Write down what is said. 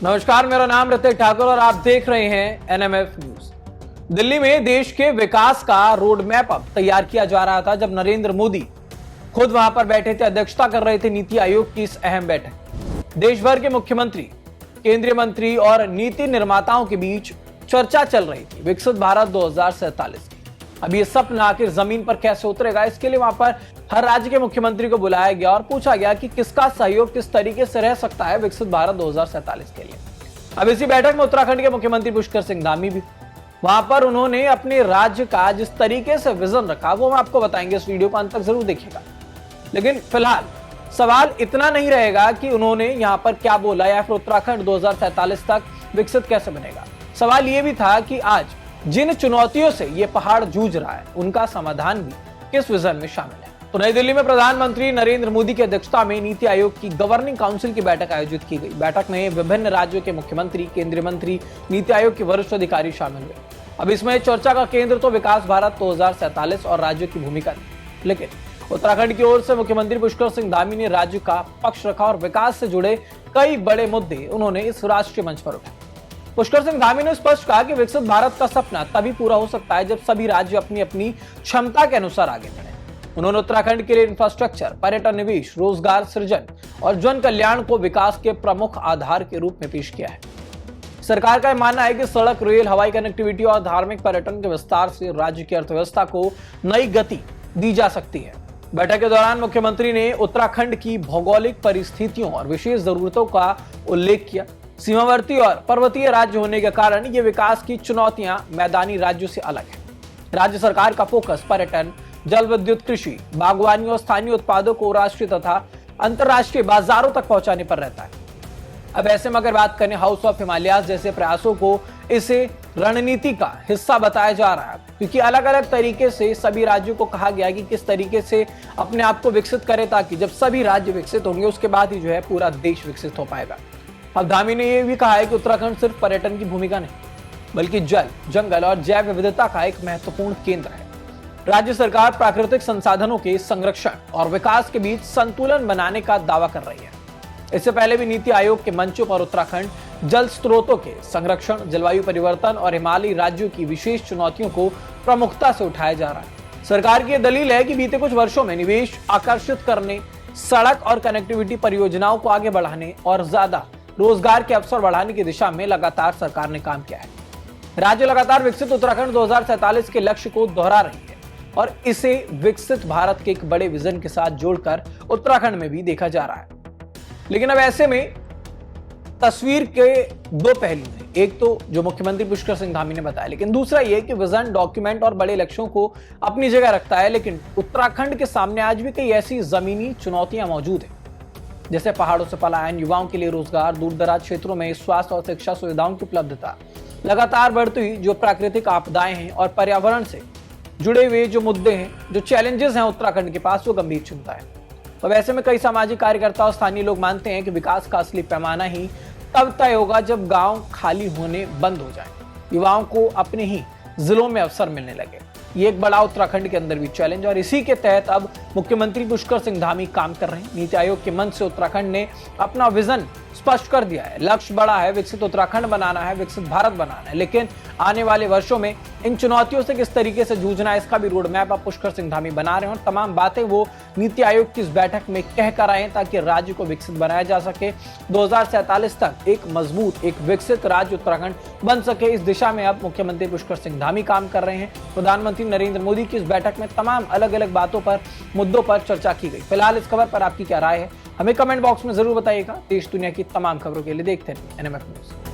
नमस्कार, मेरा नाम ऋतिक ठाकुर और आप देख रहे हैं एनएमएफ न्यूज। दिल्ली में देश के विकास का रोड मैप अब तैयार किया जा रहा था जब नरेंद्र मोदी खुद वहां पर बैठे थे, अध्यक्षता कर रहे थे नीति आयोग की इस अहम बैठक। देश भर के मुख्यमंत्री, केंद्रीय मंत्री और नीति निर्माताओं के बीच चर्चा चल रही थी विकसित भारत 2047 की। अब ये सपना आखिर जमीन पर कैसे उतरेगा, इसके लिए वहां पर हर राज्य के मुख्यमंत्री को बुलाया गया और पूछा गया कि किसका सहयोग किस तरीके से रह सकता है विकसित भारत 2047 के लिए। अब इसी बैठक में उत्तराखंड के मुख्यमंत्री पुष्कर सिंह धामी भी वहां पर उन्होंने अपने राज्य का जिस तरीके से विजन रखा वो हम आपको बताएंगे, इस वीडियो को अंत तक जरूर देखिएगा। लेकिन फिलहाल सवाल इतना नहीं रहेगा कि उन्होंने यहाँ पर क्या बोला या फिर उत्तराखंड 2047 तक विकसित कैसे बनेगा। सवाल ये भी था कि आज जिन चुनौतियों से ये पहाड़ जूझ रहा है उनका समाधान भी किस विजन में शामिल है। तो नई दिल्ली में प्रधानमंत्री नरेंद्र मोदी की अध्यक्षता में नीति आयोग की गवर्निंग काउंसिल की बैठक आयोजित की गई। बैठक में विभिन्न राज्यों के मुख्यमंत्री, केंद्रीय मंत्री, नीति आयोग के वरिष्ठ अधिकारी शामिल हुए। अब इसमें चर्चा का केंद्र तो विकास भारत 2047 और राज्यों की भूमिका थी, लेकिन उत्तराखंड की ओर से मुख्यमंत्री पुष्कर सिंह धामी ने राज्य का पक्ष रखा और विकास से जुड़े कई बड़े मुद्दे उन्होंने इस राष्ट्रीय मंच पर उठाए। पुष्कर सिंह धामी ने स्पष्ट कहा कि विकसित भारत का सपना तभी पूरा हो सकता है जब सभी राज्य अपनी अपनी क्षमता के अनुसार आगे बढ़े। उन्होंने उत्तराखंड के लिए इंफ्रास्ट्रक्चर, पर्यटन, निवेश, रोजगार सृजन और जन कल्याण को विकास के प्रमुख आधार के रूप में पेश किया है। सरकार का मानना है कि सड़क, रेल, हवाई कनेक्टिविटी और धार्मिक पर्यटन के विस्तार से राज्य की अर्थव्यवस्था को नई गति दी जा सकती है। बैठक के दौरान मुख्यमंत्री ने उत्तराखंड की भौगोलिक परिस्थितियों और विशेष जरूरतों का उल्लेख किया। सीमावर्ती और पर्वतीय राज्य होने के कारण ये विकास की चुनौतियां मैदानी राज्यों से अलग है। राज्य सरकार का फोकस पर्यटन, जल विद्युत, कृषि, बागवानी और स्थानीय उत्पादों को राष्ट्रीय तथा अंतर्राष्ट्रीय बाजारों तक पहुंचाने पर रहता है। अब ऐसे में अगर बात करें हाउस ऑफ हिमालयाज जैसे प्रयासों को इसे रणनीति का हिस्सा बताया जा रहा है, क्योंकि अलग अलग तरीके से सभी राज्यों को कहा गया कि किस तरीके से अपने आप को विकसित करें, ताकि जब सभी राज्य विकसित होंगे उसके बाद ही जो है पूरा देश विकसित हो पाएगा। अब धामी ने यह भी कहा है कि उत्तराखंड सिर्फ पर्यटन की भूमिका नहीं बल्कि जल, जंगल और जैव विविधता का एक महत्वपूर्ण केंद्र है। राज्य सरकार प्राकृतिक संसाधनों के संरक्षण और विकास के बीच संतुलन बनाने का दावा कर रही है। इससे पहले भी नीति आयोग के मंचों पर उत्तराखंड जल स्रोतों के संरक्षण, जलवायु परिवर्तन और हिमालयी राज्यों की विशेष चुनौतियों को प्रमुखता से उठाया जा रहा है। सरकार की यह दलील है कि बीते कुछ वर्षों में निवेश आकर्षित करने, सड़क और कनेक्टिविटी परियोजनाओं को आगे बढ़ाने और ज्यादा रोजगार के अवसर बढ़ाने की दिशा में लगातार सरकार ने काम किया है। राज्य लगातार विकसित उत्तराखंड 2047 के लक्ष्य को दोहरा रही है और इसे विकसित भारत के एक बड़े विजन के साथ जोड़कर उत्तराखंड में भी देखा जा रहा है। लेकिन अब ऐसे में तस्वीर के दो पहलू हैं। एक तो जो मुख्यमंत्री पुष्कर सिंह धामी ने बताया, लेकिन दूसरा यह कि विजन, डॉक्यूमेंट और बड़े लक्ष्यों को अपनी जगह रखता है, लेकिन उत्तराखंड के सामने आज भी कई ऐसी जमीनी चुनौतियां मौजूद हैं, जैसे पहाड़ों से पलायन, युवाओं के लिए रोजगार, दूर दराज क्षेत्रों में स्वास्थ्य और शिक्षा सुविधाओं की उपलब्धता, लगातार बढ़ती जो प्राकृतिक आपदाएं हैं और पर्यावरण से जुड़े हुए जो मुद्दे हैं, जो चैलेंजेस हैं उत्तराखंड के पास, वो गंभीर चिंता है। तो वैसे में कई सामाजिक कार्यकर्ता और स्थानीय लोग मानते हैं कि विकास का असली पैमाना ही तब तय होगा जब गांव खाली होने बंद हो जाए, युवाओं को अपने ही जिलों में अवसर मिलने लगे। ये एक बड़ा उत्तराखंड के अंदर भी चैलेंज और इसी के तहत अब मुख्यमंत्री पुष्कर सिंह धामी काम कर रहे हैं। नीति आयोग के मंच से उत्तराखंड ने अपना विजन स्पष्ट कर दिया है। लक्ष्य बड़ा है, विकसित उत्तराखंड बनाना है, विकसित भारत बनाना है, लेकिन आने वाले वर्षों में इन चुनौतियों से किस तरीके से जूझना है इसका भी रोड मैप अब पुष्कर सिंह धामी बना रहे हैं और तमाम बातें वो नीति आयोग की इस बैठक में कह कर आए हैं ताकि राज्य को विकसित बनाया जा सके। 2047 तक एक मजबूत, एक विकसित राज्य उत्तराखंड बन सके, इस दिशा में अब मुख्यमंत्री पुष्कर सिंह धामी काम कर रहे हैं। प्रधानमंत्री नरेंद्र मोदी की इस बैठक में तमाम अलग अलग बातों पर, मुद्दों पर चर्चा की गई। फिलहाल इस खबर पर आपकी क्या राय है, हमें कमेंट बॉक्स में जरूर बताइएगा। देश दुनिया की तमाम खबरों के लिए देखते रहिए एनएमएफ न्यूज।